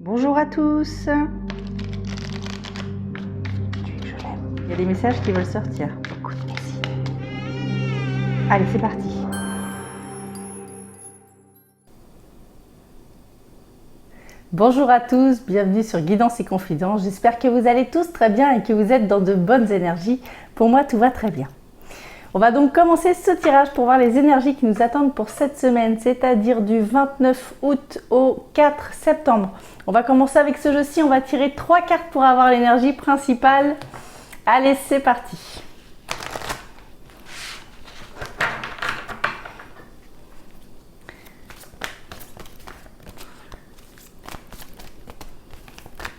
Bonjour à tous. Il y a des messages qui veulent sortir. Écoute, merci. Allez, c'est parti. Bonjour à tous, bienvenue sur Guidance et Confidence. J'espère que vous allez tous très bien et que vous êtes dans de bonnes énergies. Pour moi, tout va très bien. On va donc commencer ce tirage pour voir les énergies qui nous attendent pour cette semaine, c'est-à-dire du 29 août au 4 septembre. On va commencer avec ce jeu-ci, on va tirer 3 cartes pour avoir l'énergie principale. Allez, c'est parti.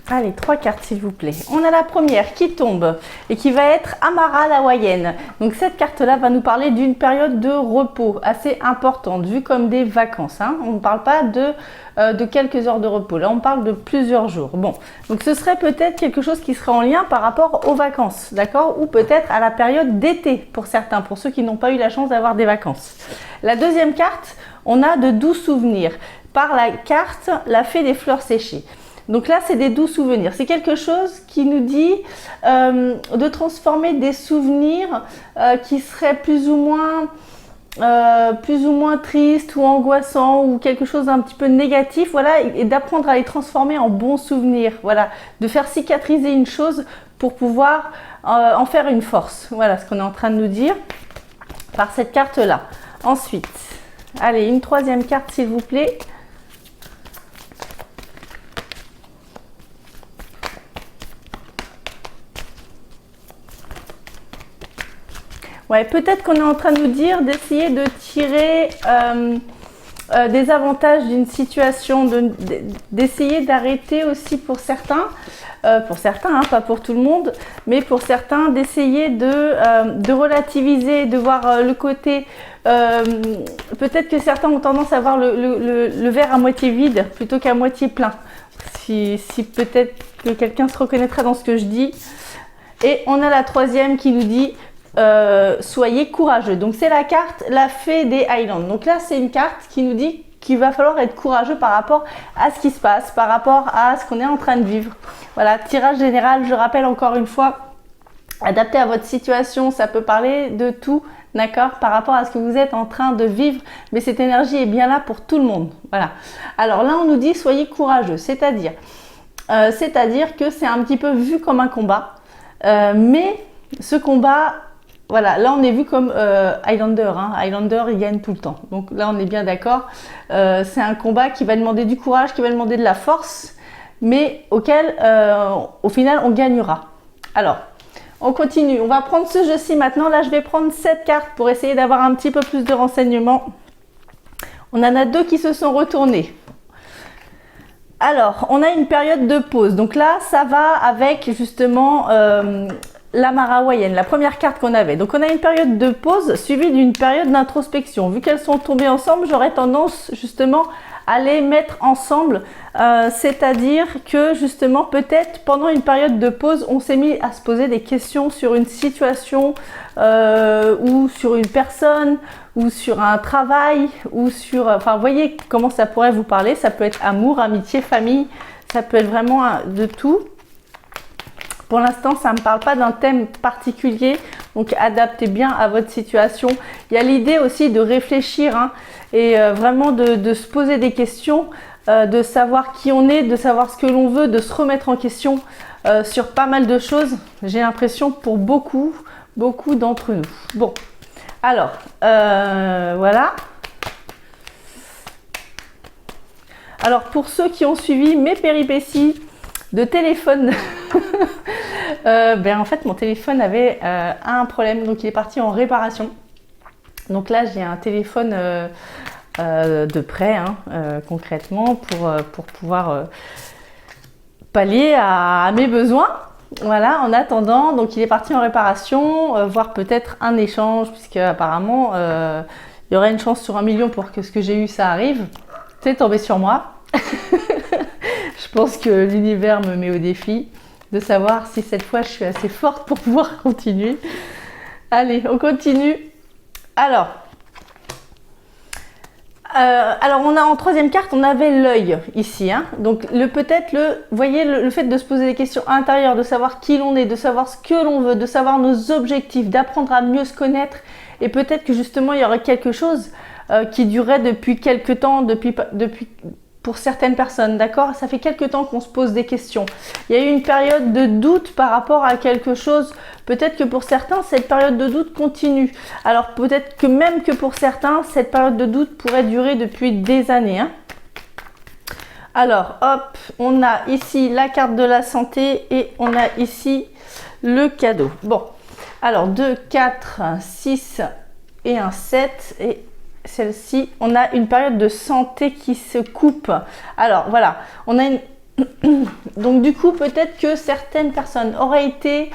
Allez, 3 cartes s'il vous plaît. On a la première qui tombe et qui va être Amara la Hawaïenne. Donc cette carte-là va nous parler d'une période de repos assez importante, vue comme des vacances. On ne parle pas de quelques heures de repos, là on parle de plusieurs jours. Bon, donc ce serait peut-être quelque chose qui serait en lien par rapport aux vacances, d'accord? Ou peut-être à la période d'été pour certains, pour ceux qui n'ont pas eu la chance d'avoir des vacances. La deuxième carte, on a de doux souvenirs. Par la carte, la fée des fleurs séchées. Donc là, c'est des doux souvenirs. C'est quelque chose qui nous dit de transformer des souvenirs qui seraient plus ou moins tristes ou angoissants ou quelque chose d'un petit peu négatif, voilà, et d'apprendre à les transformer en bons souvenirs. Voilà, de faire cicatriser une chose pour pouvoir en faire une force. Voilà ce qu'on est en train de nous dire par cette carte-là. Ensuite, allez, une troisième carte s'il vous plaît. Ouais, peut-être qu'on est en train de nous dire d'essayer de tirer des avantages d'une situation, d'essayer d'arrêter aussi pour certains, pas pour tout le monde, mais pour certains, d'essayer de relativiser, de voir le côté. Peut-être que certains ont tendance à voir le verre à moitié vide plutôt qu'à moitié plein. Si peut-être que quelqu'un se reconnaîtra dans ce que je dis. Et on a la troisième qui nous dit soyez courageux. Donc c'est la carte la fée des Highlands. Donc là c'est une carte qui nous dit qu'il va falloir être courageux par rapport à ce qui se passe, par rapport à ce qu'on est en train de vivre. Voilà, tirage général, je rappelle encore une fois, adapté à votre situation, ça peut parler de tout, d'accord, par rapport à ce que vous êtes en train de vivre, mais cette énergie est bien là pour tout le monde. Voilà. Alors là on nous dit soyez courageux, c'est-à-dire que c'est un petit peu vu comme un combat, mais ce combat, voilà, là on est vu comme Highlander, Highlander il gagne tout le temps, donc là on est bien d'accord, c'est un combat qui va demander du courage, qui va demander de la force, mais auquel au final on gagnera. Alors, on continue, on va prendre ce jeu-ci maintenant, là je vais prendre 7 cartes pour essayer d'avoir un petit peu plus de renseignements. On en a 2 qui se sont retournés. Alors, on a une période de pause, donc là ça va avec justement l'Amara hawaïenne, la première carte qu'on avait. Donc on a une période de pause suivie d'une période d'introspection. Vu qu'elles sont tombées ensemble, j'aurais tendance justement à les mettre ensemble. C'est-à-dire que justement peut-être pendant une période de pause, on s'est mis à se poser des questions sur une situation ou sur une personne ou sur un travail ou sur... Enfin, vous voyez comment ça pourrait vous parler. Ça peut être amour, amitié, famille. Ça peut être vraiment de tout. Pour l'instant, ça ne me parle pas d'un thème particulier, donc adaptez bien à votre situation. Il y a l'idée aussi de réfléchir et vraiment de se poser des questions, de savoir qui on est, de savoir ce que l'on veut, de se remettre en question sur pas mal de choses. J'ai l'impression pour beaucoup d'entre nous. Bon, alors, voilà. Alors, pour ceux qui ont suivi mes péripéties de téléphone, en fait mon téléphone avait un problème, donc il est parti en réparation. Donc là j'ai un téléphone de prêt, concrètement pour pouvoir pallier à mes besoins. Voilà, en attendant, donc il est parti en réparation, voire peut-être un échange, puisque apparemment il y aurait une chance sur 1 million pour que ce que j'ai eu ça arrive. C'est tombé sur moi. Je pense que l'univers me met au défi de savoir si cette fois je suis assez forte pour pouvoir continuer. Allez, on continue. Alors, alors on a en troisième carte, on avait l'œil ici. Hein. Donc peut-être vous voyez, le fait de se poser des questions intérieures, de savoir qui l'on est, de savoir ce que l'on veut, de savoir nos objectifs, d'apprendre à mieux se connaître. Et peut-être que justement, il y aurait quelque chose qui durait depuis quelque temps, pour certaines personnes, d'accord? Ça fait quelque temps qu'on se pose des questions. Il y a eu une période de doute par rapport à quelque chose. Peut-être que pour certains, cette période de doute continue. Alors peut-être que même que pour certains, cette période de doute pourrait durer depuis des années. Hein. Alors, hop, on a ici la carte de la santé et on a ici le cadeau. Bon, alors 2, 4, 6 et un 7 et celle-ci, on a une période de santé qui se coupe. Alors voilà, on a une... Donc du coup, peut-être que certaines personnes auraient été...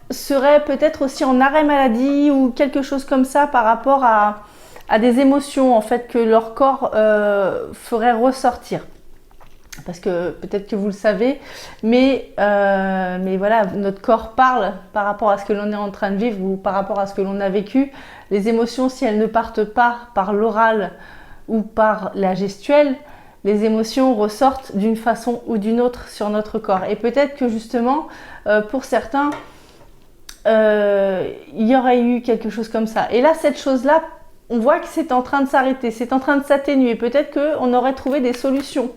seraient peut-être aussi en arrêt maladie ou quelque chose comme ça par rapport à des émotions en fait que leur corps ferait ressortir. Parce que peut-être que vous le savez, mais voilà, notre corps parle par rapport à ce que l'on est en train de vivre ou par rapport à ce que l'on a vécu. Les émotions, si elles ne partent pas par l'oral ou par la gestuelle, les émotions ressortent d'une façon ou d'une autre sur notre corps. Et peut-être que justement, pour certains, il y aurait eu quelque chose comme ça. Et là, cette chose-là, on voit que c'est en train de s'arrêter, c'est en train de s'atténuer. Peut-être qu'on aurait trouvé des solutions.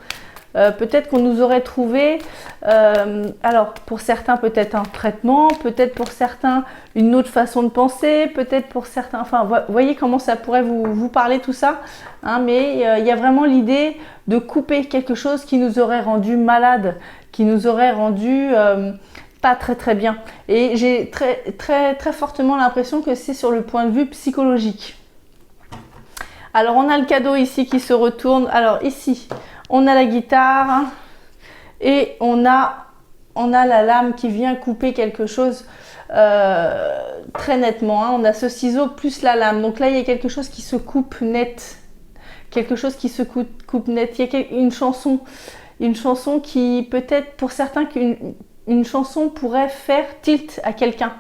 Peut-être qu'on nous aurait trouvé, alors pour certains peut-être un traitement, peut-être pour certains une autre façon de penser, peut-être pour certains, enfin voyez comment ça pourrait vous parler tout ça, hein, mais il y a vraiment l'idée de couper quelque chose qui nous aurait rendu malade, qui nous aurait rendu pas très bien. Et j'ai très fortement l'impression que c'est sur le point de vue psychologique. Alors on a le cadeau ici qui se retourne, alors ici on a la guitare et on a la lame qui vient couper quelque chose très nettement. Hein. On a ce ciseau plus la lame. Donc là, il y a quelque chose qui se coupe net. Quelque chose qui se coupe net. Il y a une chanson qui peut-être pour certains qu'une chanson pourrait faire tilt à quelqu'un.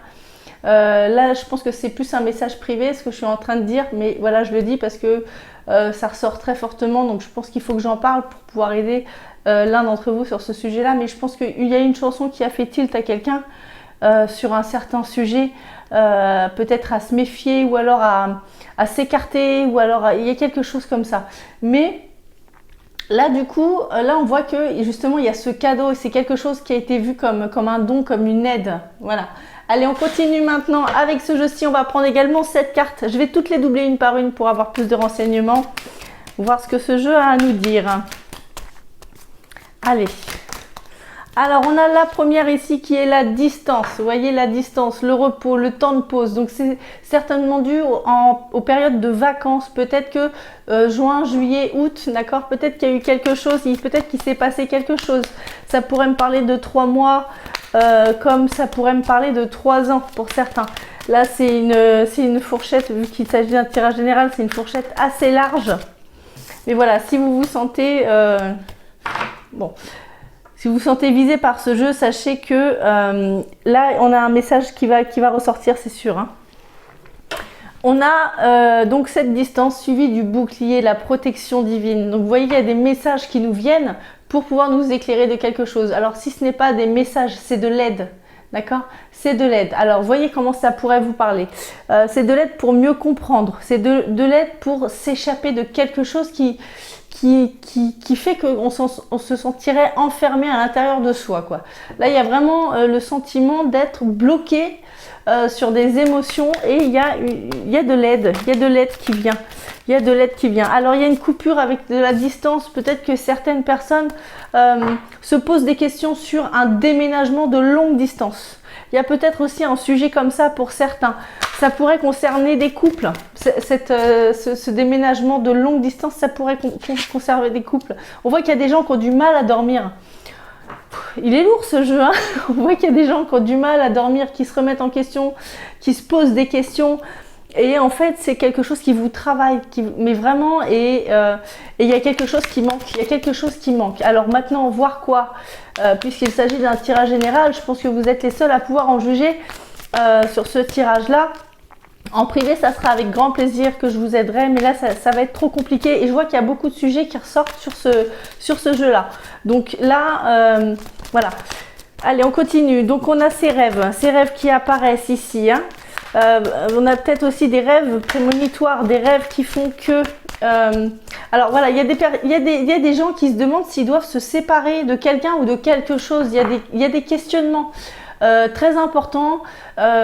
Là, je pense que c'est plus un message privé, ce que je suis en train de dire, mais voilà, je le dis parce que ça ressort très fortement, donc je pense qu'il faut que j'en parle pour pouvoir aider l'un d'entre vous sur ce sujet-là. Mais je pense qu'il y a une chanson qui a fait tilt à quelqu'un sur un certain sujet, peut-être à se méfier ou alors à s'écarter, ou alors il y a quelque chose comme ça. Mais là, du coup, là, on voit que justement, il y a ce cadeau et c'est quelque chose qui a été vu comme un don, comme une aide. Voilà. Allez, on continue maintenant avec ce jeu-ci. On va prendre également cette carte. Je vais toutes les doubler une par une pour avoir plus de renseignements. Voir ce que ce jeu a à nous dire. Allez. Alors, on a la première ici qui est la distance. Vous voyez la distance, le repos, le temps de pause. Donc, c'est certainement dû aux périodes de vacances. Peut-être que juin, juillet, août, d'accord? Peut-être qu'il y a eu quelque chose, peut-être qu'il s'est passé quelque chose. Ça pourrait me parler de 3 mois, comme ça pourrait me parler de 3 ans pour certains. Là, c'est une fourchette, vu qu'il s'agit d'un tirage général, c'est une fourchette assez large. Mais voilà, si vous vous sentez... Si vous vous sentez visé par ce jeu, sachez que là, on a un message qui va ressortir, c'est sûr. Hein. On a donc cette distance suivie du bouclier, la protection divine. Donc vous voyez, il y a des messages qui nous viennent pour pouvoir nous éclairer de quelque chose. Alors si ce n'est pas des messages, c'est de l'aide. D'accord? C'est de l'aide. Alors voyez comment ça pourrait vous parler. C'est de l'aide pour mieux comprendre. C'est de l'aide pour s'échapper de quelque chose qui fait qu'on se sentirait enfermé à l'intérieur de soi, quoi. Là, il y a vraiment le sentiment d'être bloqué sur des émotions et il y a de l'aide. Il y a de l'aide qui vient. Il y a de l'aide qui vient. Alors, il y a une coupure avec de la distance. Peut-être que certaines personnes se posent des questions sur un déménagement de longue distance. Il y a peut-être aussi un sujet comme ça pour certains. Ça pourrait concerner des couples. Ce déménagement de longue distance, ça pourrait concerner des couples. On voit qu'il y a des gens qui ont du mal à dormir. Il est lourd ce jeu, hein. On voit qu'il y a des gens qui ont du mal à dormir, qui se remettent en question, qui se posent des questions. Et en fait, c'est quelque chose qui vous travaille, mais vraiment, et il y a quelque chose qui manque. Il y a quelque chose qui manque. Alors maintenant, voir quoi, puisqu'il s'agit d'un tirage général, je pense que vous êtes les seuls à pouvoir en juger sur ce tirage-là. En privé, ça sera avec grand plaisir que je vous aiderai, mais là, ça va être trop compliqué. Et je vois qu'il y a beaucoup de sujets qui ressortent sur ce jeu-là. Donc là, voilà. Allez, on continue. Donc, on a ces rêves qui apparaissent ici. Hein. On a peut-être aussi des rêves prémonitoires, des rêves qui font que... alors voilà, il y a des gens qui se demandent s'ils doivent se séparer de quelqu'un ou de quelque chose. Il y a des questionnements très importants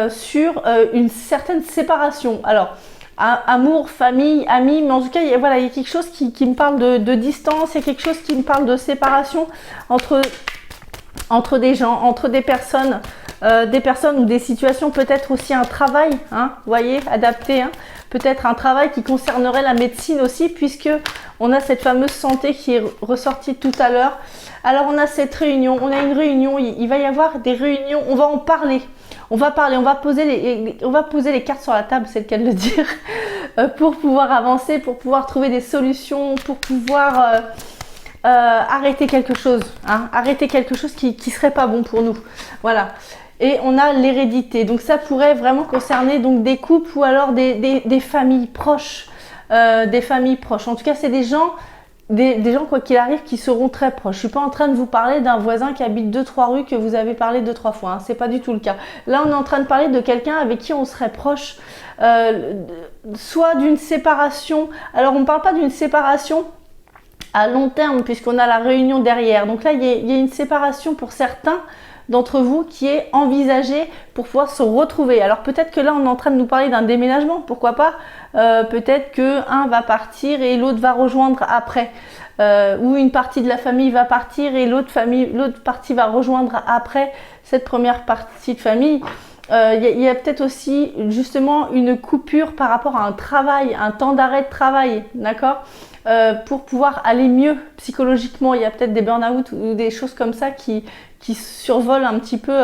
sur une certaine séparation. Alors, amour, famille, amis, mais en tout cas, il y a quelque chose qui me parle de distance, il y a quelque chose qui me parle de séparation entre des gens, entre des personnes ou des situations, peut-être aussi un travail, hein, vous voyez, adapté, hein, peut-être un travail qui concernerait la médecine aussi, puisque on a cette fameuse santé qui est ressortie tout à l'heure. Alors on a cette réunion, on a une réunion, il va y avoir des réunions, on va en parler. On va poser les cartes sur la table, c'est le cas de le dire, pour pouvoir avancer, pour pouvoir trouver des solutions, pour pouvoir arrêter quelque chose, hein, arrêter quelque chose qui serait pas bon pour nous. Voilà. Et on a l'hérédité. Donc ça pourrait vraiment concerner donc des couples ou alors des familles proches. Des familles proches. En tout cas, c'est des gens quoi qu'il arrive qui seront très proches. Je suis pas en train de vous parler d'un voisin qui habite 2-3 rues que vous avez parlé 2-3 fois. Hein. C'est pas du tout le cas. Là, on est en train de parler de quelqu'un avec qui on serait proche, soit d'une séparation. Alors, on ne parle pas d'une séparation à long terme puisqu'on a la réunion derrière. Donc là, il y a une séparation pour certains d'entre vous qui est envisagée pour pouvoir se retrouver. Alors peut-être que là on est en train de nous parler d'un déménagement, pourquoi pas, peut-être que un va partir et l'autre va rejoindre après, ou une partie de la famille va partir et l'autre partie va rejoindre après cette première partie de famille. Il y a peut-être aussi justement une coupure par rapport à un travail, un temps d'arrêt de travail, d'accord, pour pouvoir aller mieux psychologiquement. Il y a peut-être des burn-out ou des choses comme ça qui survolent un petit peu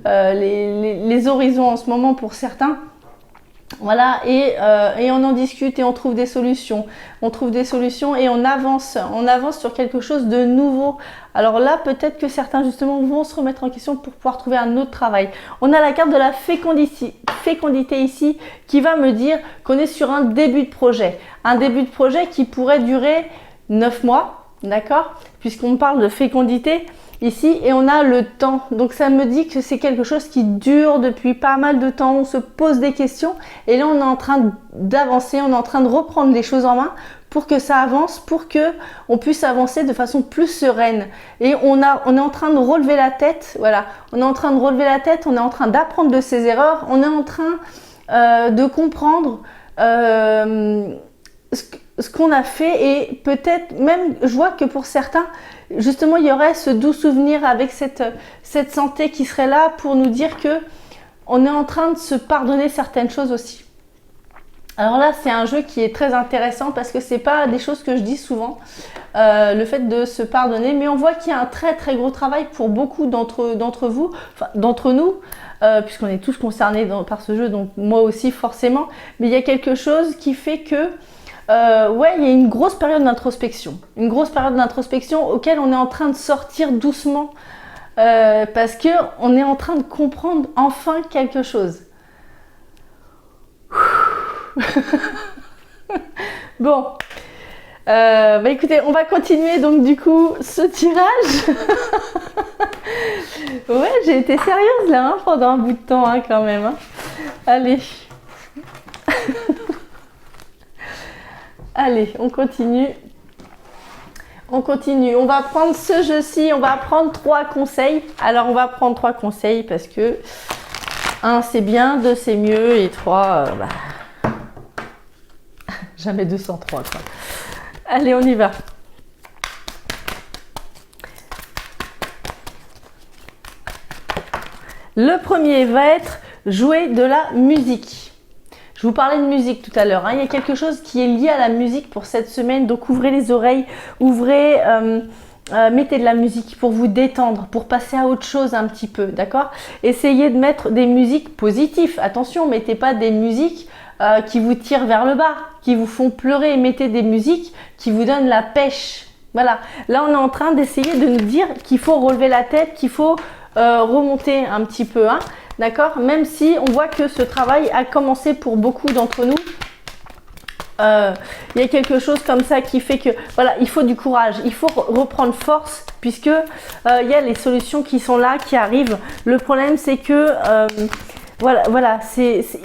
les horizons en ce moment pour certains. Voilà, et on en discute et on trouve des solutions. On trouve des solutions et on avance sur quelque chose de nouveau. Alors là, peut-être que certains justement vont se remettre en question pour pouvoir trouver un autre travail. On a la carte de la fécondité ici qui va me dire qu'on est sur un début de projet. Un début de projet qui pourrait durer 9 mois, d'accord? Puisqu'on parle de fécondité ici et on a le temps. Donc ça me dit que c'est quelque chose qui dure depuis pas mal de temps. On se pose des questions et là on est en train d'avancer, on est en train de reprendre les choses en main pour que ça avance, pour que on puisse avancer de façon plus sereine. Et on est en train de relever la tête, voilà. On est en train de relever la tête, on est en train d'apprendre de ses erreurs, on est en train de comprendre ce qu'on a fait et peut-être même, je vois que pour certains, justement, il y aurait ce doux souvenir avec cette santé qui serait là pour nous dire que on est en train de se pardonner certaines choses aussi. Alors là, c'est un jeu qui est très intéressant parce que c'est pas des choses que je dis souvent, le fait de se pardonner, mais on voit qu'il y a un très très gros travail pour beaucoup d'entre vous, enfin d'entre nous, puisqu'on est tous concernés par ce jeu, donc moi aussi forcément, mais il y a quelque chose qui fait que ouais, il y a une grosse période d'introspection. Une grosse période d'introspection auquel on est en train de sortir doucement parce qu'on est en train de comprendre enfin quelque chose. Bon, bah écoutez, on va continuer donc du coup ce tirage. Ouais, j'ai été sérieuse là hein, pendant un bout de temps hein, quand même. Hein. Allez. Allez, on continue. On continue. On va prendre ce jeu-ci, on va prendre 3 conseils. Alors, on va prendre 3 conseils parce que 1, c'est bien, 2, c'est mieux et 3, jamais 203, quoi. Allez, on y va. Le premier va être jouer de la musique. Je vous parlais de musique tout à l'heure, hein. Il y a quelque chose qui est lié à la musique pour cette semaine, donc ouvrez les oreilles, mettez de la musique pour vous détendre, pour passer à autre chose un petit peu, d'accord? Essayez de mettre des musiques positives, attention, mettez pas des musiques qui vous tirent vers le bas, qui vous font pleurer, mettez des musiques qui vous donnent la pêche, voilà. Là, on est en train d'essayer de nous dire qu'il faut relever la tête, qu'il faut remonter un petit peu, hein. d'accord? Même si on voit que ce travail a commencé pour beaucoup d'entre nous. Il y a quelque chose comme ça qui fait que, voilà, il faut du courage, il faut reprendre force, puisque il y a les solutions qui sont là, qui arrivent. Le problème, c'est que voilà,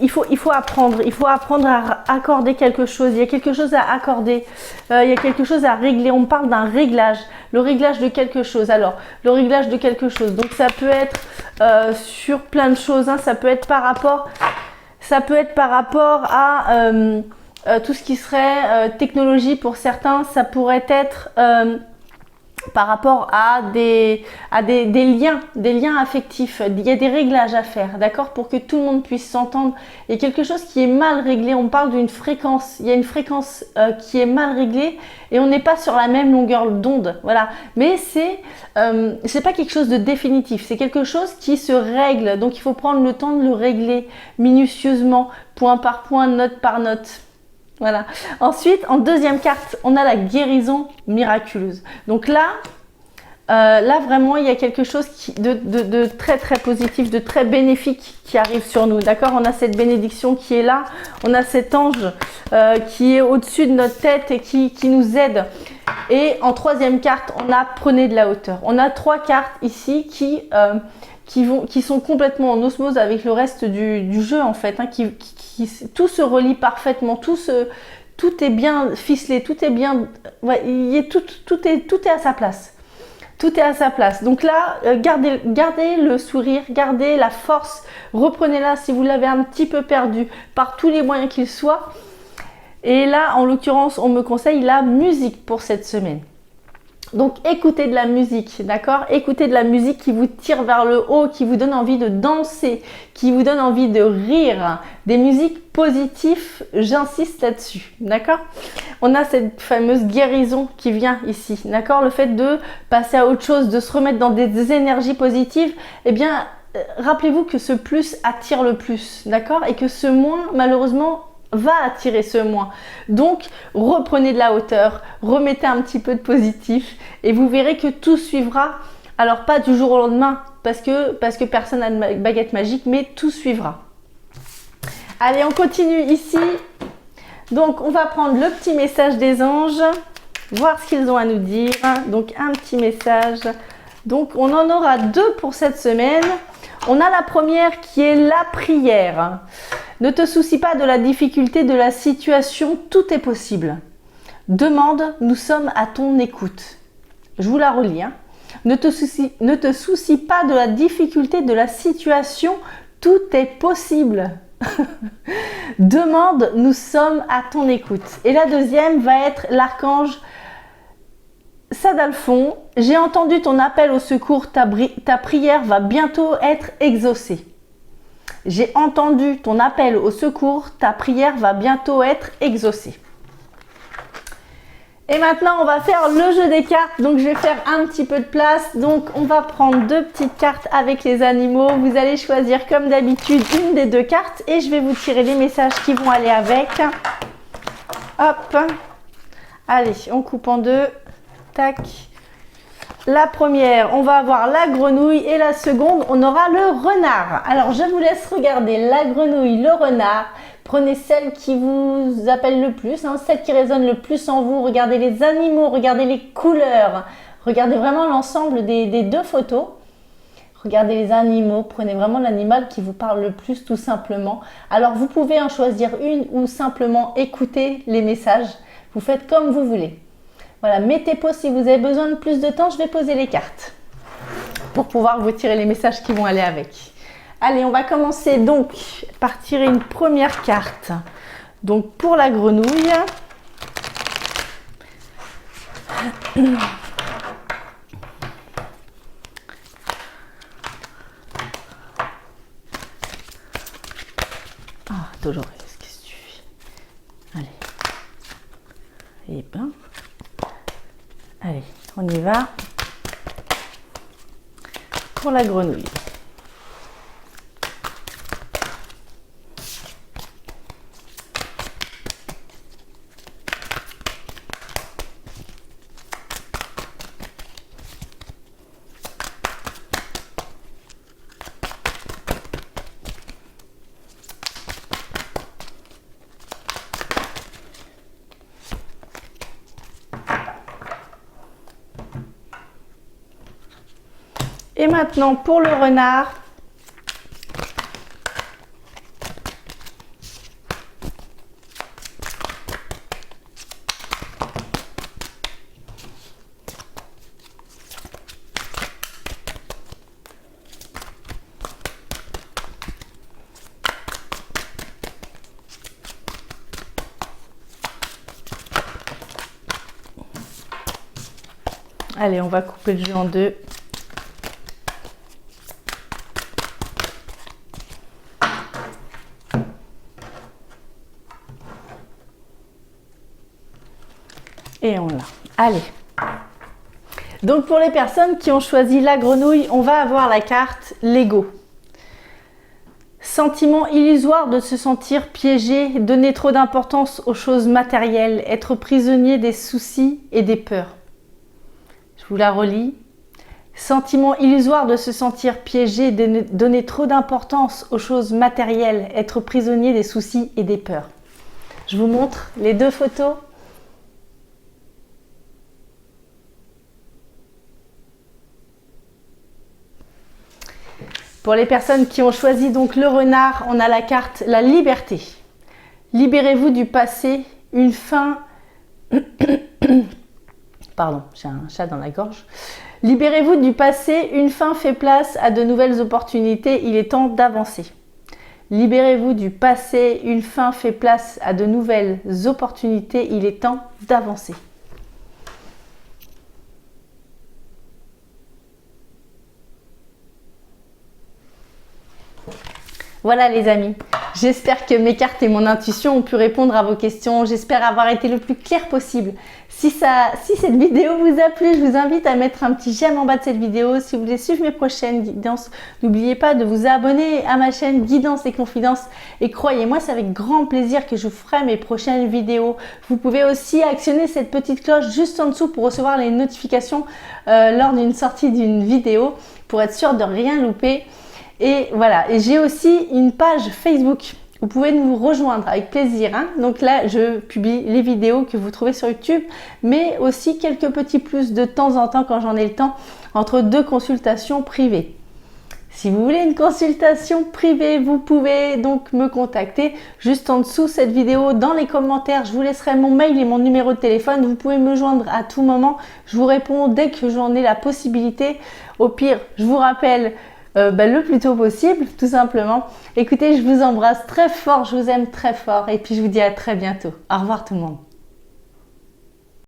il faut apprendre à accorder quelque chose. Il y a quelque chose à accorder, il y a quelque chose à régler. On parle d'un réglage, le réglage de quelque chose. Alors, le réglage de quelque chose, donc ça peut être sur plein de choses, hein. Ça peut être par rapport à tout ce qui serait technologie pour certains. Ça pourrait être par rapport à des liens affectifs. Il y a des réglages à faire, d'accord, pour que tout le monde puisse s'entendre. Il y a quelque chose qui est mal réglé. On parle d'une fréquence. Il y a une fréquence qui est mal réglée et on n'est pas sur la même longueur d'onde. Voilà. Mais c'est pas quelque chose de définitif. C'est quelque chose qui se règle. Donc il faut prendre le temps de le régler minutieusement, point par point, note par note. Voilà. Ensuite, en deuxième carte, on a la guérison miraculeuse. Donc là vraiment, il y a quelque chose de très très positif, de très bénéfique qui arrive sur nous. D'accord? On a cette bénédiction qui est là. On a cet ange qui est au-dessus de notre tête et qui nous aide. Et en troisième carte, on a prenez de la hauteur. On a trois cartes ici qui sont complètement en osmose avec le reste du jeu en fait, hein, tout se relie parfaitement, tout est bien ficelé, tout est bien, ouais, tout est à sa place. Tout est à sa place. Donc là, gardez le sourire, gardez la force, reprenez-la si vous l'avez un petit peu perdu par tous les moyens qu'ils soient. Et là, en l'occurrence, on me conseille la musique pour cette semaine. Donc écoutez de la musique, d'accord? Écoutez de la musique qui vous tire vers le haut, qui vous donne envie de danser, qui vous donne envie de rire. Des musiques positives, j'insiste là-dessus, d'accord? On a cette fameuse guérison qui vient ici, d'accord? Le fait de passer à autre chose, de se remettre dans des énergies positives, eh bien, rappelez-vous que ce plus attire le plus, d'accord? Et que ce moins, malheureusement, va attirer ce moins. Donc, reprenez de la hauteur, remettez un petit peu de positif et vous verrez que tout suivra. Alors, pas du jour au lendemain parce que personne n'a de baguette magique, mais tout suivra. Allez, on continue ici. Donc, on va prendre le petit message des anges, voir ce qu'ils ont à nous dire. Donc, un petit message. Donc, on en aura deux pour cette semaine. On a la première qui est la prière. Ne te soucie pas de la difficulté de la situation, tout est possible. Demande, nous sommes à ton écoute. Je vous la relis. Hein. Ne te soucie pas de la difficulté de la situation, tout est possible. Demande, nous sommes à ton écoute. Et la deuxième va être l'archange Sadalphon. J'ai entendu ton appel au secours, ta prière va bientôt être exaucée. J'ai entendu ton appel au secours, ta prière va bientôt être exaucée. Et maintenant, on va faire le jeu des cartes. Donc, je vais faire un petit peu de place. Donc, on va prendre deux petites cartes avec les animaux. Vous allez choisir, comme d'habitude, une des deux cartes. Et je vais vous tirer les messages qui vont aller avec. Hop. Allez, on coupe en deux. Tac. La première, on va avoir la grenouille et la seconde, on aura le renard. Alors, je vous laisse regarder la grenouille, le renard. Prenez celle qui vous appelle le plus, hein, celle qui résonne le plus en vous. Regardez les animaux, regardez les couleurs. Regardez vraiment l'ensemble des deux photos. Regardez les animaux, prenez vraiment l'animal qui vous parle le plus tout simplement. Alors, vous pouvez en choisir une ou simplement écouter les messages. Vous faites comme vous voulez. Voilà, mettez pause si vous avez besoin de plus de temps. Je vais poser les cartes pour pouvoir vous tirer les messages qui vont aller avec. Allez, on va commencer donc par tirer une première carte. Donc pour la grenouille. Ah, Dolores, qu'est-ce que tu fais? Allez. Et ben. Allez, on y va pour la grenouille. Et maintenant pour le renard. Allez, on va couper le jus en deux. Et on l'a. Allez. Donc pour les personnes qui ont choisi la grenouille, on va avoir la carte Lego. Sentiment illusoire de se sentir piégé, donner trop d'importance aux choses matérielles, être prisonnier des soucis et des peurs. Je vous la relis. Sentiment illusoire de se sentir piégé, donner trop d'importance aux choses matérielles, être prisonnier des soucis et des peurs. Je vous montre les deux photos. Pour les personnes qui ont choisi donc le renard, on a la carte la liberté. Libérez-vous du passé, une fin... Pardon, j'ai un chat dans la gorge. Libérez-vous du passé, une fin fait place à de nouvelles opportunités, il est temps d'avancer. Libérez-vous du passé, une fin fait place à de nouvelles opportunités, il est temps d'avancer. Voilà les amis, j'espère que mes cartes et mon intuition ont pu répondre à vos questions. J'espère avoir été le plus clair possible. Si cette vidéo vous a plu, je vous invite à mettre un petit j'aime en bas de cette vidéo. Si vous voulez suivre mes prochaines guidances, n'oubliez pas de vous abonner à ma chaîne Guidance et Confidences. Et croyez-moi, c'est avec grand plaisir que je vous ferai mes prochaines vidéos. Vous pouvez aussi actionner cette petite cloche juste en dessous pour recevoir les notifications lors d'une sortie d'une vidéo, pour être sûr de rien louper. Et voilà, et j'ai aussi une page Facebook. Vous pouvez nous rejoindre avec plaisir. Hein. Donc là, je publie les vidéos que vous trouvez sur YouTube, mais aussi quelques petits plus de temps en temps quand j'en ai le temps, entre deux consultations privées. Si vous voulez une consultation privée, vous pouvez donc me contacter juste en dessous cette vidéo. Dans les commentaires, je vous laisserai mon mail et mon numéro de téléphone. Vous pouvez me joindre à tout moment. Je vous réponds dès que j'en ai la possibilité. Au pire, je vous rappelle le plus tôt possible, tout simplement. Écoutez, je vous embrasse très fort, je vous aime très fort et puis je vous dis à très bientôt. Au revoir tout le monde.